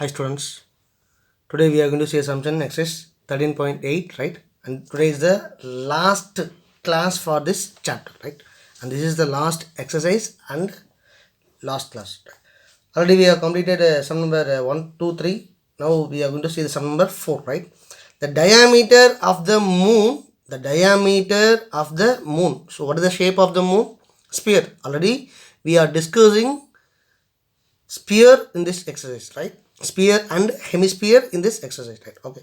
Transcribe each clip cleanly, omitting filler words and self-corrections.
Hi students, today we are going to see assumption exercise 13.8, right? And today is the last class for this chapter, right? And this is the last exercise and last class. Already we have completed sum number 1, 2, 3. Now we are going to see the sum number 4, right? The diameter of the moon, So what is the shape of the moon? Sphere. Already we are discussing sphere in this exercise, right? Sphere and hemisphere in this exercise, right? Okay.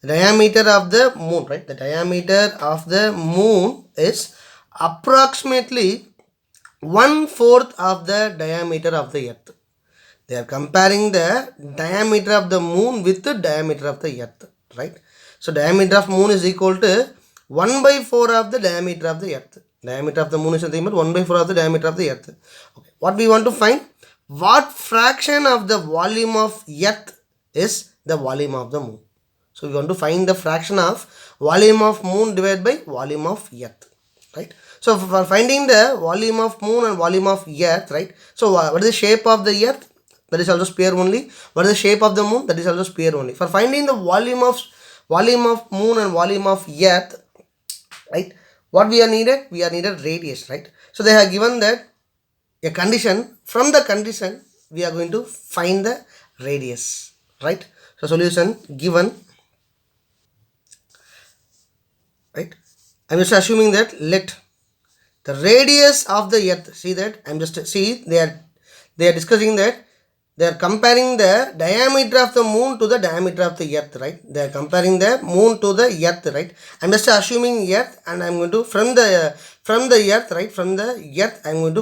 The diameter of the moon, right? The diameter of the moon is approximately 1/4 of the diameter of the earth. They are comparing the diameter of the moon with the diameter of the earth, right? So diameter of moon is equal to 1/4 of the diameter of the earth. Diameter of the moon is nothing but 1/4 of the diameter of the earth. Okay. What we want to find? What fraction of the volume of earth is the volume of the moon? So we want to find the fraction of volume of moon divided by volume of earth, right? So for finding the volume of moon and volume of earth, right? So what is the shape of the earth? That is also sphere only. What is the shape of the moon? That is also sphere only. For finding the volume of moon and volume of earth, right? What we are needed? We are needed radius, right? So they have given that a condition. From the condition we are going to find the radius, right? So solution given, right? I'm just assuming that let the radius of the earth, see that I'm just see they are discussing that they are comparing the diameter of the moon to the diameter of the earth, right? They are comparing the moon to the earth, right? I'm just assuming earth, and I'm going to from the earth, right? From the earth I'm going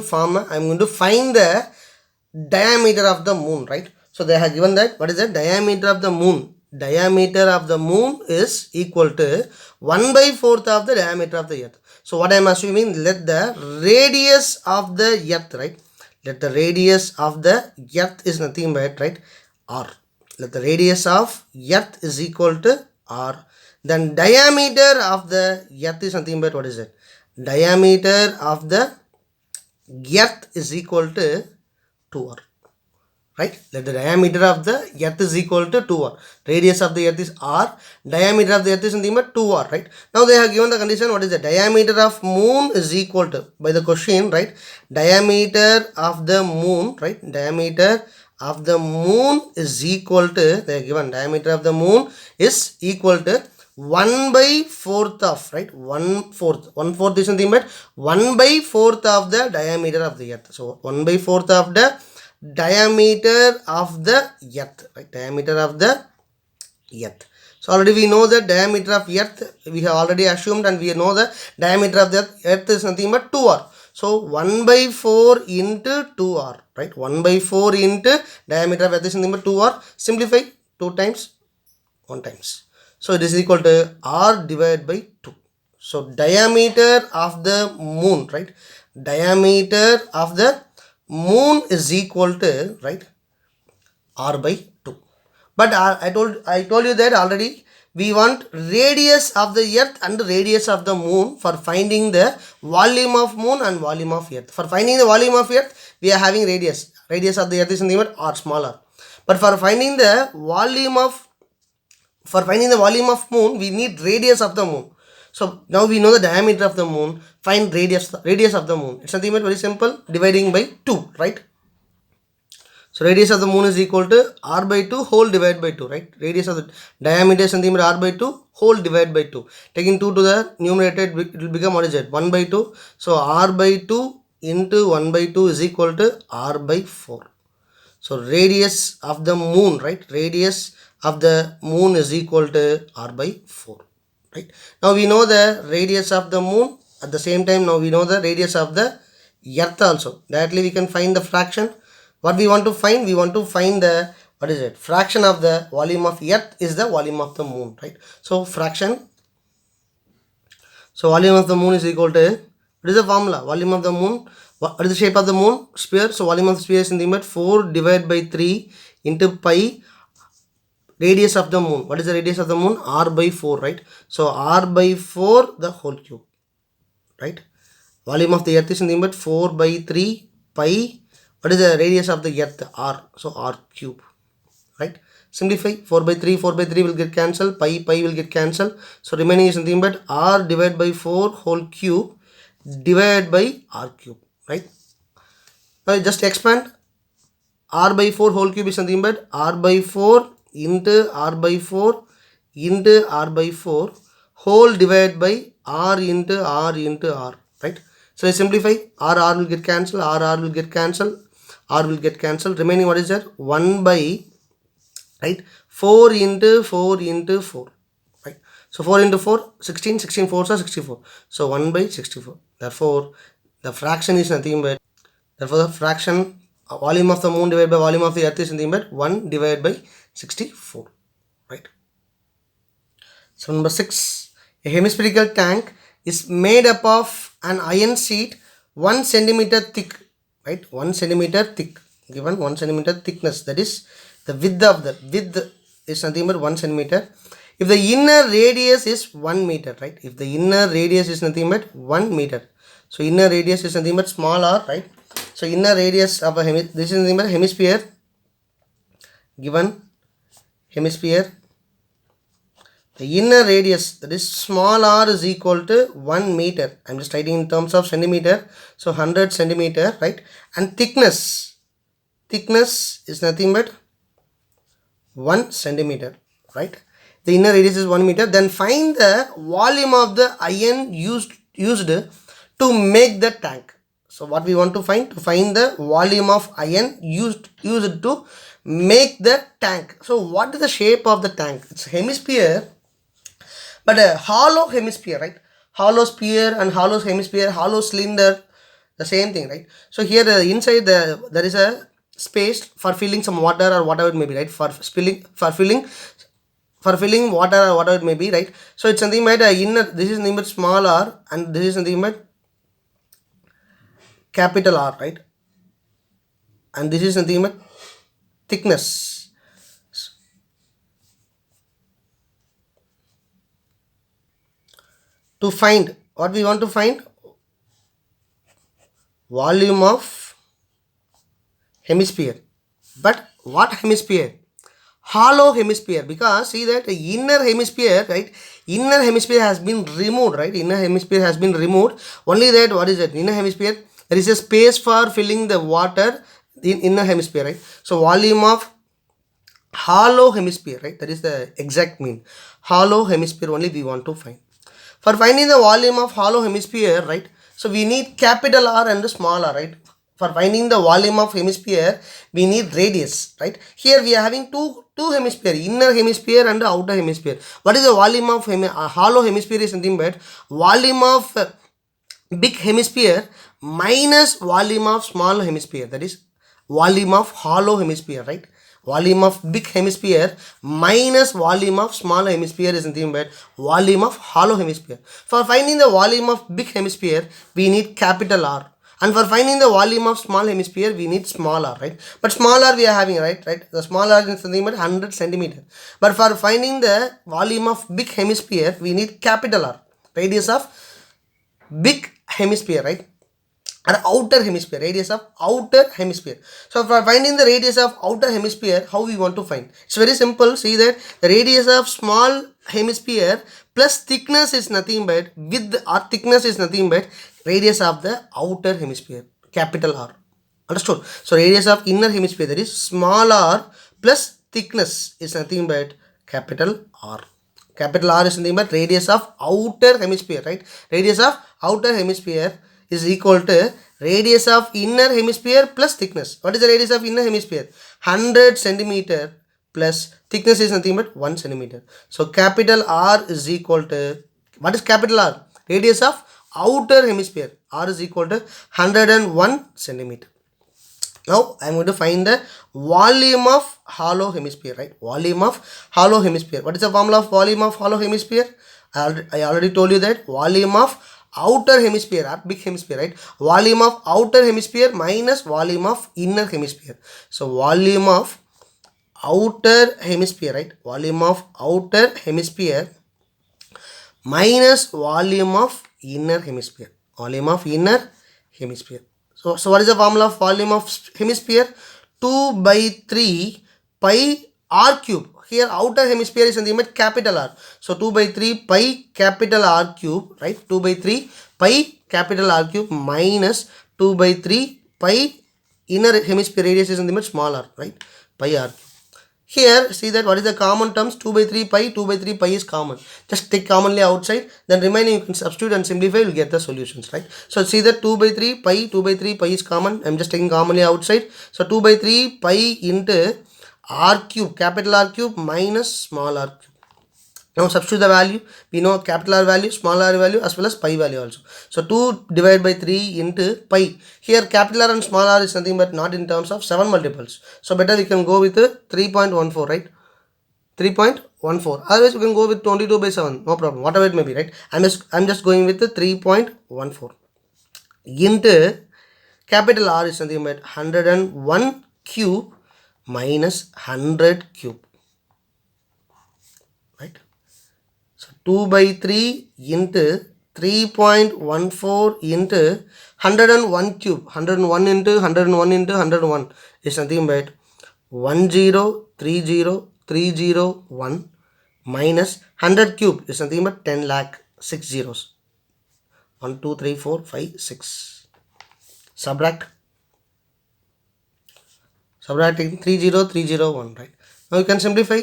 to find the diameter of the moon, right? So they have given that what is the diameter of the moon? Diameter of the moon is equal to 1/4 of the diameter of the earth. So what I am assuming, let the radius of the earth, right? Let the radius of the earth is nothing but, right, r. Let the radius of earth is equal to r. Then diameter of the earth is nothing but, what is it? Diameter of the earth is equal to 2r, right? Let the diameter of the earth is equal to 2r. Radius of the earth is r. Diameter of the earth is nothing but 2r, right? Now they have given the condition, what is the diameter of moon is equal to, by the question, right? Diameter of the moon, right? Diameter of the moon is equal to, they are given diameter of the moon is equal to 1/4 of, right? 1/4 is nothing but 1/4 of the diameter of the earth. So 1/4 of the diameter of the earth, right? Diameter of the earth. So already we know the diameter of earth, we have already assumed, and we know the diameter of the earth is nothing but 2r. So 1/4 into 2r, right? 1/4 into diameter of earth is nothing but 2r. Simplify, 2 times 1 times. So it is equal to r divided by 2. So diameter of the moon, right? Diameter of the moon is equal to, right, r by 2. But I told you that already we want radius of the earth and radius of the moon for finding the volume of moon and volume of earth. For finding the volume of earth we are having radius. Radius of the earth is nothing but r, smaller. But for finding the volume of moon we need radius of the moon. So now we know the diameter of the moon, find radius of the moon. It's nothing but very simple, dividing by 2, right? So radius of the moon is equal to r by 2 whole divided by 2, right? Radius of the diameter is nothing but r by 2 whole divided by 2. Taking 2 to the numerator, it will become, what is it? 1 by 2. So r by 2 into 1 by 2 is equal to r by 4. So radius of the moon, right? Radius of the moon is equal to r by 4, right? Now we know the radius of the moon. At the same time, now we know the radius of the earth also. Directly we can find the fraction. What we want to find? We want to find the, what is it? Fraction of the volume of earth is the volume of the moon, right? So fraction. So volume of the moon is equal to, what is the formula? Volume of the moon. What is the shape of the moon? Sphere. So volume of the sphere is nothing but 4 divided by 3 into pi radius of the moon. What is the radius of the moon? R by 4, right? So r by 4 the whole cube, right? Volume of the earth is nothing but 4 by 3 pi. What is the radius of the earth? R. So r cube. right? Simplify. 4 by 3, 4 by 3 will get cancelled, pi will get cancelled. So remaining is nothing but r divided by 4 whole cube divided by r cube, right? Now just expand. R by 4 whole cube is nothing but r by 4 into r by 4 into r by 4 whole divided by r into r, right? So I simplify. R will get cancelled, r will get cancelled, r will get cancelled. Remaining what is that? 1 by, right, 4 into 4 into 4, right? So 4 into 4, 16, 16 4s are 64. So 1 by 64. Therefore, the fraction is nothing but, therefore the fraction volume of the moon divided by volume of the earth is nothing but 1 divided by 64, right? So number 6, a hemispherical tank is made up of an iron sheet 1 centimeter thick, right? 1 centimeter thick, given 1 centimeter thickness, that is the width is nothing but 1 centimeter. If the inner radius is 1 meter, right? If the inner radius is nothing but 1 meter. So inner radius is nothing but small r, right? So inner radius of a this is nothing but hemisphere, given hemisphere. The inner radius, that is small r, is equal to 1 meter. I am just writing in terms of centimeter. So 100 centimeter, right? And thickness is nothing but 1 centimeter, right? The inner radius is 1 meter. Then find the volume of the iron used to make the tank. So what we want to find? To find the volume of iron used to make the tank. So what is the shape of the tank? It's a hemisphere, but a hollow hemisphere, right? Hollow sphere and hollow hemisphere, hollow cylinder, the same thing, right? So here inside there is a space for filling some water or whatever it may be, right? For filling water or whatever it may be, right? So it's something but inner, this is nothing but small r, and this is nothing but capital R, right? And this is nothing but thickness. To find, what we want to find? Volume of hemisphere. But what hemisphere? Hollow hemisphere, because see that the inner hemisphere, right? Inner hemisphere has been removed, right? Inner hemisphere has been removed. Only that, what is that? Inner hemisphere, there is a space for filling the water in inner hemisphere, right? So volume of hollow hemisphere, right? That is the exact mean. Hollow hemisphere only we want to find. For finding the volume of hollow hemisphere, right? So we need capital R and small r, right? For finding the volume of hemisphere, we need radius, right? Here we are having two hemisphere, inner hemisphere and outer hemisphere. What is the volume of hollow hemisphere? Is something but volume of big hemisphere minus volume of small hemisphere, that is volume of hollow hemisphere, right? Volume of big hemisphere minus volume of small hemisphere is nothing but volume of hollow hemisphere. For finding the volume of big hemisphere, we need capital R. And for finding the volume of small hemisphere, we need small r, right? But small r we are having, right? The small r is something but 100 centimeter. But for finding the volume of big hemisphere, we need capital R. Radius of big hemisphere, right? Or outer hemisphere, radius of outer hemisphere. So for finding the radius of outer hemisphere, how we want to find? It's very simple. See that the radius of small hemisphere plus thickness is nothing but width or thickness is nothing but radius of the outer hemisphere, capital R. Understood? So radius of inner hemisphere, that is small r plus thickness is nothing but capital R. Capital R is nothing but radius of outer hemisphere, right? Radius of outer hemisphere is equal to radius of inner hemisphere plus thickness. What is the radius of inner hemisphere? 100 centimeter plus thickness is nothing but 1 centimeter. So capital R is equal to, what is capital R? Radius of outer hemisphere. R is equal to 101 centimeter. Now I am going to find the volume of hollow hemisphere, right? Volume of hollow hemisphere. What is the formula of volume of hollow hemisphere? I already told you that volume of outer hemisphere or big hemisphere, right? Volume of outer hemisphere minus volume of inner hemisphere. So volume of outer hemisphere, right? Volume of outer hemisphere minus volume of inner hemisphere. Volume of inner hemisphere. So what is the formula of volume of hemisphere? 2 by 3 pi r cube. Here outer hemisphere is nothing but capital R. So 2 by 3 pi capital R cube, right? 2 by 3 pi capital R cube minus 2 by 3 pi inner hemisphere radius is nothing but small r, right? Pi r. Here, see that what is the common terms? 2 by 3 pi, 2 by 3 pi is common. Just take commonly outside, then remaining you can substitute and simplify, you will get the solutions, right? So, see that 2 by 3 pi, 2 by 3 pi is common. I am just taking commonly outside. So, 2 by 3 pi into r cube, capital R cube minus small r cube. Now substitute the value. We know capital R value, small r value as well as pi value also. So 2 divided by 3 into pi. Here capital R and small r is nothing but not in terms of 7 multiples. So better we can go with 3.14, right? 3.14. Otherwise you can go with 22 by 7. No problem. Whatever it may be, right? I'm just going with 3.14 into capital R is nothing but 101 cube minus 100 cube, right? So 2 by 3 into 3.14 into 101 cube. 101 into 101 into 101 is nothing but 1030301 minus 100 cube is nothing but 10 lakh 6 zeros. 1, 2, 3, 4, 5, 6. Subtracting 30301, right? Now you can simplify.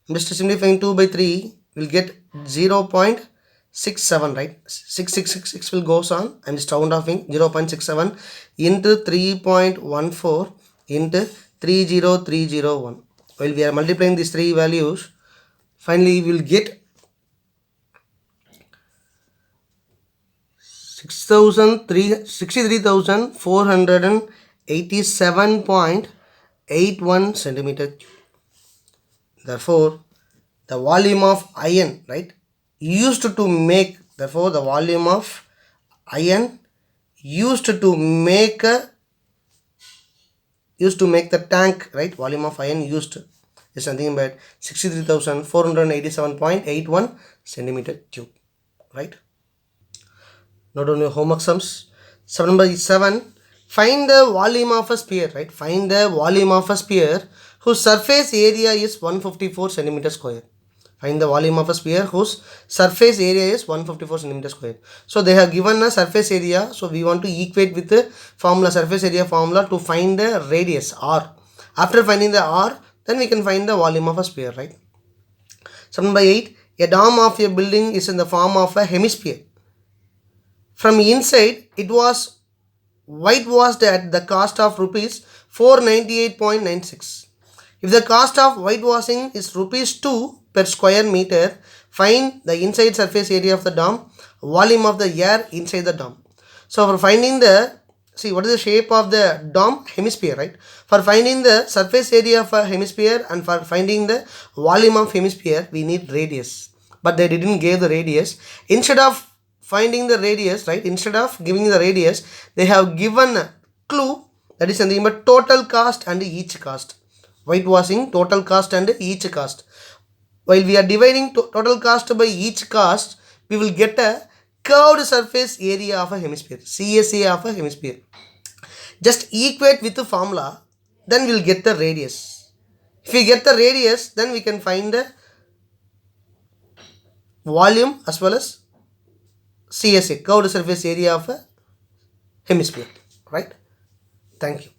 I'm just simplifying 2 by 3. We'll get 0.67, right? 6666 will goes on. I'm just round offing 0.67 into 3.14 into 30301. While we are multiplying these three values, finally we will get 63,487.81 centimeter cube. Therefore, the volume of iron, right, used to make, therefore the volume of iron used to make the tank, right, volume of iron used is something but 63,487.81 centimeter cube, right? Not only homework sums. Sum number 7. Find the volume of a sphere, right? Find the volume of a sphere whose surface area is 154 centimeter square. Find the volume of a sphere whose surface area is 154 centimeter square. So they have given a surface area. So we want to equate with the formula, surface area formula, to find the radius r. After finding the r, then we can find the volume of a sphere, right? Sum number 8. A dome of a building is in the form of a hemisphere. From inside, it was whitewashed at the cost of rupees 498.96. If the cost of whitewashing is rupees 2 per square meter, find the inside surface area of the dome, volume of the air inside the dome. So for finding the, see what is the shape of the dome? Hemisphere, right? For finding the surface area of a hemisphere and for finding the volume of hemisphere, we need radius. But they didn't give the radius. Instead of finding the radius, right, instead of giving the radius, they have given a clue, that is something but total cost and each cost. Whitewashing, total cost and each cost. While we are dividing total cost by each cost, we will get a curved surface area of a hemisphere, CSA of a hemisphere. Just equate with the formula, then we will get the radius. If we get the radius, then we can find the volume as well as CSA, curved surface area of a hemisphere, right? Thank you.